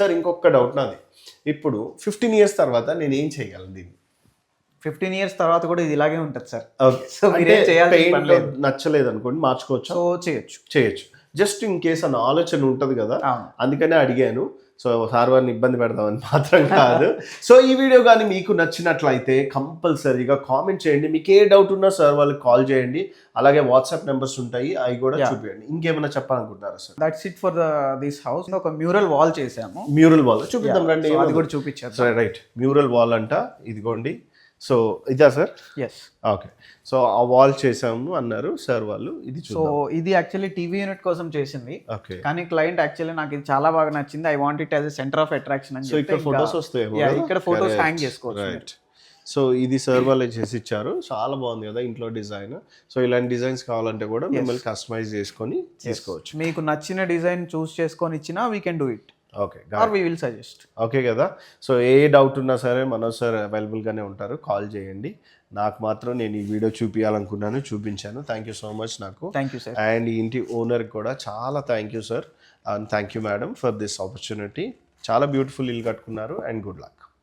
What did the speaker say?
Sir ఇంకొక doubt నాది, ఇప్పుడు 15 years తర్వాత నేను ఏం చేయగలను దీన్ని? 15 years తర్వాత కూడా ఇది ఇలాగే ఉంటుంది సార్. ఓకే, సో మీరేం చేయాల్సిన పని పెయింట్ లేదు. నచ్చలేదు అనుకోండి, మార్చుకోవచ్చు. సో చేయొచ్చు. జస్ట్ ఇన్ కేస్ అన్న ఆలోచన ఉంటుంది కదా, అవును. అందుకనే అడిగాను. సో సార్ వారిని ఇబ్బంది పెడదామని మాత్రం కాదు. సో ఈ వీడియో కానీ మీకు నచ్చినట్లయితే కంపల్సరీగా కామెంట్ చేయండి. మీకు ఏ డౌట్ ఉన్నా సార్ వాళ్ళకి కాల్ చేయండి. అలాగే వాట్సాప్ నెంబర్స్ ఉంటాయి, అవి కూడా చూపించండి. ఇంకేమైనా చెప్పాలనుకుంటున్నారా sir? That's it for this house. ఒక మ్యూరల్ వాల్ చేసాము. మ్యూరల్ వాల్ చూపిద్దాం రండి. అది కూడా చూపించారు. రైట్, మ్యూరల్ వాల్ అంట, ఇదిగోండి. సో ఇదా సార్? ఎస్. ఓకే, సో ఆ వాల్ చేసాము అన్నారు సార్ వాళ్ళు. ఇది సో ఇది యాక్చువల్లీ టీవీ యూనిట్ కోసం చేసింది. ఓకే, కానీ క్లయింట్ యాక్చువల్లీ నాకు ఇది చాలా బాగా నచ్చింది, I want it as a centre of attraction అని. సో ఇక్కడ ఫొటోస్ వస్తాయేమో, ఇక్కడ ఫొటోస్ హ్యాంగ్ చేసుకోవచ్చు. రైట్. సో ఇది సార్ వాళ్ళే చేసి ఇచ్చారు, చాలా బాగుంది కదా ఇంట్లో డిజైన్. సో ఇలాంటి డిజైన్స్ కావాలంటే కూడా మిమ్మల్ని కస్టమైజ్ చేసుకొని తీసుకోవచ్చు. మీకు నచ్చిన డిజైన్ చూస్ చేసుకొని ఇచ్చినా we can do it. Okay, or we will suggest. Okay కదా. సో ఏ డౌట్ ఉన్నా సరే మనోజ్ సార్ అవైలబుల్గానే ఉంటారు, కాల్ చేయండి. నాకు మాత్రం నేను ఈ వీడియో చూపించాలనుకున్నాను, చూపించాను. Thank you so much. నాకు థ్యాంక్ యూ సార్. అండ్ ఈ ఇంటి ఓనర్కి కూడా చాలా thank you sir, and thank you madam for this opportunity. చాలా బ్యూటిఫుల్ ఇల్లు కట్టుకున్నారు, అండ్ గుడ్ లక్.